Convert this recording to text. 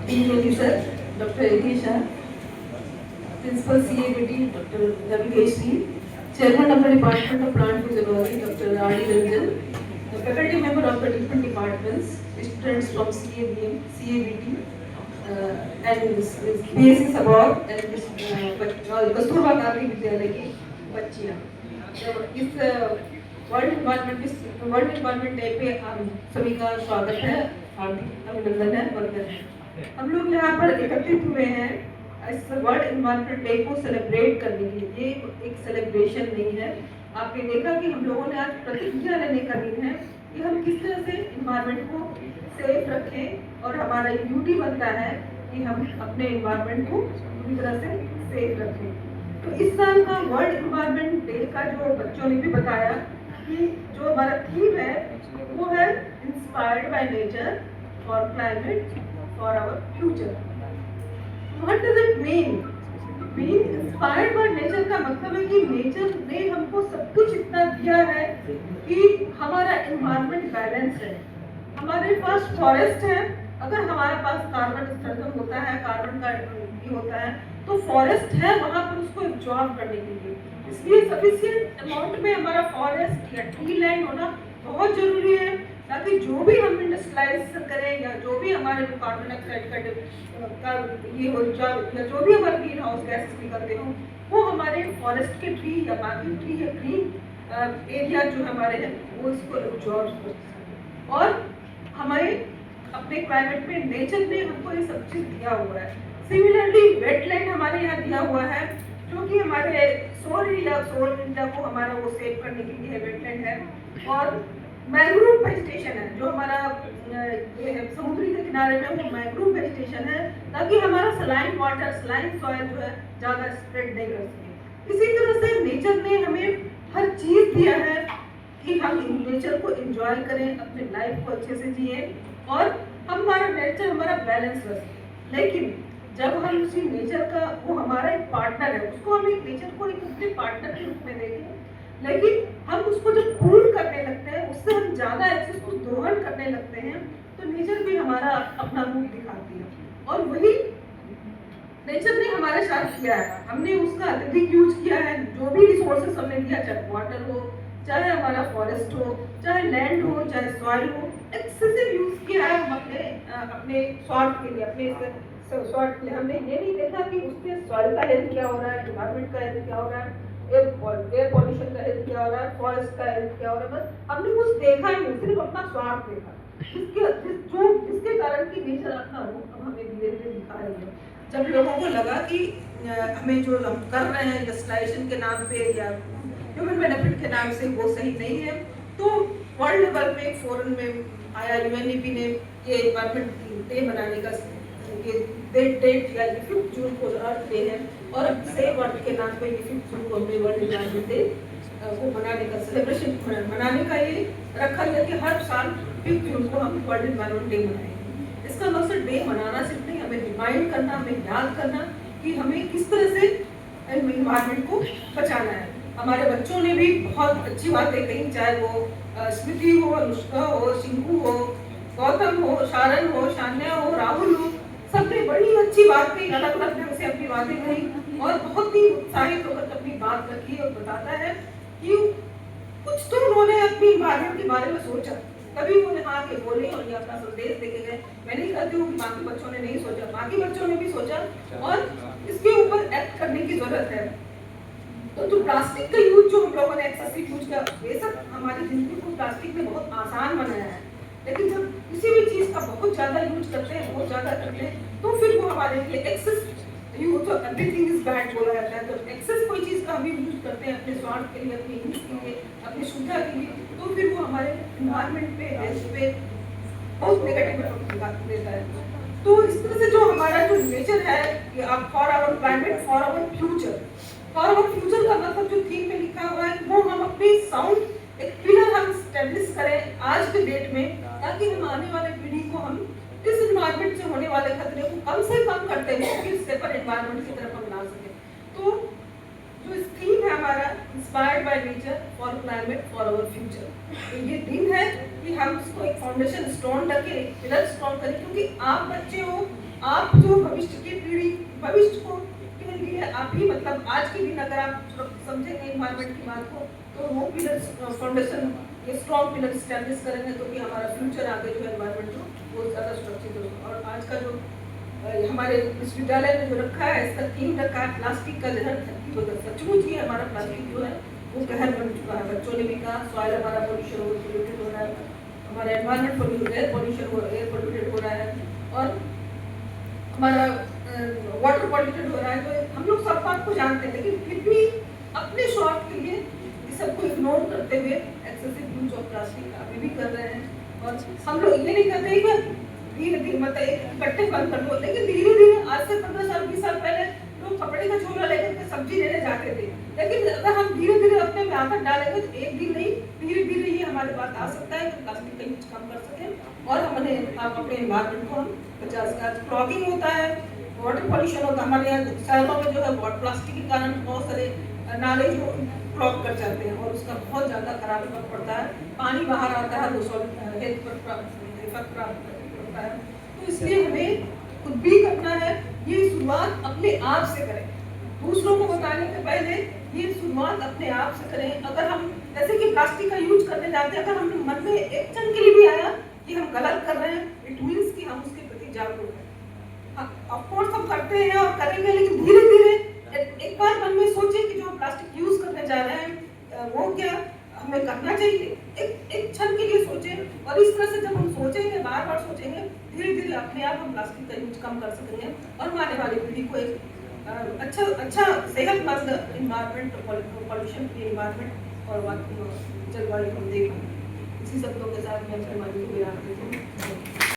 Dean Sir, Dr. A.K. Shah, Principal CABT, Dr. Ravi Keshri, Chairman of the Department of Plant Physiology, Dr. R.D. Ranjan, the faculty member of the different departments, students from CABM, CABT, and BSc Sabor and Kasturba Gandhi विद्यालय की बच्चियाँ। इस world environment day पे हम सभी का स्वागत है, हार्दिक अभिनंदन है, वंदन है। हम लोग यहाँ पर एकत्रित हुए हैं इस वर्ल्ड इन्वायरमेंट डे को सेलिब्रेट करने के लिए। ये एक सेलिब्रेशन नहीं है। आपने देखा कि हम लोगों ने आज प्रतिज्ञा लेने का दिन है कि हम किस तरह से इन्वायरमेंट को सेफ रखें, और हमारा एक ड्यूटी बनता है कि हम अपने इन्वायरमेंट को पूरी तरह से सेफ रखें। तो इस साल का वर्ल्ड इन्वायरमेंट डे का जो बच्चों ने भी बताया कि जो हमारा थीम है वो है inspired by nature for climate for our future. What does it mean? Being inspired by nature का मतलब है कि नेचर ने हमको सब कुछ इतना दिया है कि हमारा एनवायरनमेंट बैलेंस है। हमारे पास फॉरेस्ट है, अगर हमारे पास कार्बन उत्सर्जन होता है, कार्बन का भी होता है, तो फॉरेस्ट है वहाँ पर उसको एब्जॉर्ब करने के लिए। इसलिए सफिशिएंट अमाउंट में हमारा फॉरेस्ट या ट्री लैंड होना बहुत जरूरी है, ताकि जो भी हम इंडस्ट्रियलाइज करें या जो भी हमारे कार्बन डाइऑक्साइड का ये हो या जो भी हमारे ग्रीन हाउस गैसेस निकलते हो, वो हमारे फॉरेस्ट के ट्री या बाकी ट्री या ग्रीन एरिया जो हमारे हैं वो इसको एब्जॉर्ब कर सकें। और हमें अपने क्लाइमेट में नेचर ने हमको ये सब चीज दिया हुआ है। सिमिलरली वेटलैंड हमारे यहाँ दिया हुआ है, जो कि हमारे सौर ऊर्जा को हमारा वो सेव करने के लिए वेटलैंड है। और मैंग्रोव वेजिटेशन है जो हमारा ये है समुद्री के किनारे में, वो मैंग्रोव वेजिटेशन है, ताकि हमारा सलाइन वाटर, सलाइन सॉइल जो है ज़्यादा स्प्रेड नहीं कर सके। इसी तरह से नेचर ने हमें हर चीज़ दिया है कि हम नेचर को एंजॉय करें, अपने लाइफ को अच्छे से जिए और हमारा नेचर हमारा बैलेंस रखे। लेकिन जब हम उसी नेचर का, वो हमारा एक पार्टनर है, उसको हम एक नेचर को एक अपने पार्टनर के रूप में देखें, लेकिन हम उसको जब पूर्ण करने लगते हैं, उससे हम ज़्यादा एक्सेस को दोहन करने लगते हैं, तो नेचर भी हमारा अपना रूप दिखाती है। और वही नेचर ने हमारे साथ किया है, हमने उसका अत्यधिक यूज किया है। जो भी रिसोर्सेस हमने दिया, चाहे वाटर हो, चाहे हमारा फॉरेस्ट हो, चाहे लैंड हो, चाहे सॉइल हो, एक्सेसिव यूज किया है हम अपने स्वार्थ के लिए, अपने स्वार्थ के लिए। हमने ये नहीं देखा कि उससे सॉइल का हेल्थ क्या हो रहा है, एनवायरमेंट का हेल्थ क्या हो रहा है, एयर पॉल्यूशन का हेल्थ क्या हो रहा है, फॉरेस्ट का हेल्थ क्या हो रहा है, बस हमने कुछ देखा ही नहीं, सिर्फ अपना स्वार्थ देखा, जिसके कारण कि नेचर अपना रूप हमें धीरे धीरे दिखा रही है। जब लोगों को लगा कि हमें जो हम कर रहे हैं इंडस्ट्रियलाइजेशन के नाम पे या ह्यूमन बेनिफिट के नाम से वो सही नहीं है, तो वर्ल्ड लेवल में एक फोरम में आया, यूएनईपी ने ये इन्वायरमेंट डे मनाने का डेट दिया, 5 जून को अर्थ डे है, और अब सेव अर्थ के नाम पे 5 जून को हमने वर्ल्ड इन्वायरमेंट डे को मनाने का सेलिब्रेशन मनाने का ये रखा गया कि हर साल 5 जून को हम वर्ल्ड इन्वायरमेंट डे मनाएंगे। इसका मकसद डे मनाना सिर्फ नहीं, हमें रिमाइंड करना, हमें याद करना कि हमें किस तरह से इन्वायरमेंट को बचाना है। हमारे बच्चों ने भी बहुत अच्छी बातें कही, चाहे वो स्मृति हो, अनुष्का हो, शिंकू हो, गौतम हो, शारन हो, शान्या हो, राहुल हो, सबने बड़ी अच्छी बात कही, अलग अलग ढंग से अपनी बातें कही और बहुत ही उत्साहित होकर अपनी बात रखी और बताता है कि कुछ तो उन्होंने अपनी इन्वायरमेंट के बारे में सोचा, तभी वो यहाँ के बोले और ये अपना संदेश देके गए। मैं नहीं कहती हूँ कि बाकी बच्चों ने नहीं सोचा, बाकी बच्चों ने भी सोचा और इसके ऊपर एक्ट करने की जरूरत है। तो प्लास्टिक का यूज जो हम लोगों ने एक्सेसिव यूज किया, बेशक हमारी जिंदगी को प्लास्टिक ने बहुत आसान बनाया है, लेकिन जब किसी भी चीज का बहुत ज्यादा यूज करते हैं, बहुत ज्यादा करते हैं, तो फिर वो हमारे लिए एक्सेस यूज, तो एवरीथिंग इज बैड बोला जाता है। तो एक्सेस कोई चीज का हम यूज करते हैं अपने स्वार्थ के लिए, अपने यूज के लिए, अपनी सुविधा के लिए, तो फिर वो हमारे एनवायरमेंट पे, हेल्थ पे बहुत नेगेटिव इफेक्ट देता है। तो इस तरह से जो हमारा जो नेचर है, for our climate, for our future, for our future का मतलब जो थीम में लिखा हुआ है, वो हम अपनी साउंड एक पिलर हम स्टैब्लिश करें आज के डेट में, ताकि हम आने वाले पीढ़ी को हम इस एनवायरमेंट से होने वाले खतरे को कम से कम करते हुए फिर सेपर एनवायरमेंट की तरफ हम ला सकें। तो जो थीम है हमारा inspired by nature for climate for our future. तो ये दिन है कि हम इसको एक फाउंडेशन स्टोन रखें, एक पिलर स्टोन करें, क्योंकि आप बच्चे हो, आप जो भविष्य की पीढ़ी, भविष्य को के लिए आप ही मतलब आज के दिन अगर आप समझेंगे इन्वायरमेंट की बात को, तो वो पिलर फाउंडेशन, ये स्ट्रॉन्ग पिलर स्टैब्लिश करेंगे, तो कि हमारा फ्यूचर आगे जो एनवायरमेंट हो वो ज़्यादा सुरक्षित होगा। और आज का जो हमारे विश्वविद्यालय में जो रखा है, इसका थीम रखा है प्लास्टिक का जहर धरती को दस्तक। सचमुच ही हमारा प्लास्टिक जो है वो कहर बन चुका है। बच्चों ने भी कहा सॉइल हमारा पोल्यूटेड हो रहा है, हमारा एनवायरमेंट एयर पोल्यूटेड हो रहा है, और हमारा वाटर पोल्यूटेड हो रहा है। तो हम लोग सब बात को जानते हैं, लेकिन फिर भी अपने शौक के लिए इस सबको इग्नोर करते हुए एक्सेसिव यूज ऑफ प्लास्टिक अभी भी कर रहे हैं। और हम लोग ये नहीं करते कि धीरे धीरे मतलब एक इकट्ठे बंद कर दो, लेकिन धीरे धीरे आज से 15 साल 20 साल पहले लोग कपड़े का झोला लेकर के सब्जी लेने जाते थे। लेकिन अगर हम धीरे धीरे अपने में आदत डालेंगे तो एक दिन नहीं, धीरे धीरे ये हमारे पास आ सकता है कि प्लास्टिक का यूज कम कर सकें और हमने अपने एनवायरमेंट को हम 50 का क्लॉगिंग होता है, वाटर पॉल्यूशन होता है। हमारे यहाँ शहरों में जो है प्लास्टिक के कारण बहुत सारे नाले जो क्लॉग कर जाते हैं और उसका बहुत ज़्यादा खराब इफेक्ट पड़ता है, पानी बाहर आता है, हेल्थ पर इफेक्ट पड़ता है। तो इसलिए हमें खुद भी करना है, ये शुरुआत अपने आप से करें, दूसरों को बताने के पहले ये शुरुआत अपने आप से करें। अगर हम जैसे कि प्लास्टिक का यूज करने जाते हैं, अगर हम मन में एक क्षण के लिए भी आया कि हम गलत कर रहे हैं, इट मीन्स कि हम उसके प्रति जागरूक हैं। ऑफ कोर्स हम करते हैं और करेंगे, लेकिन धीरे धीरे एक बार मन में सोचें कि जो हम प्लास्टिक यूज करने जा रहे हैं वो क्या हमें करना चाहिए, एक क्षण के लिए सोचें। और इस तरह से जब हम सोचेंगे, बार बार सोचेंगे, धीरे धीरे अपने आप हम प्लास्टिक का यूज कम कर सकेंगे और आने वाली पीढ़ी को एक अच्छा सेहतमंद इन्वायरमेंट, पॉल्यूशन फ्री इन्वायरमेंट और जलवायु हम देखें। इसी शब्दों के साथ मैं अपने वाणी को विराम देती हूँ।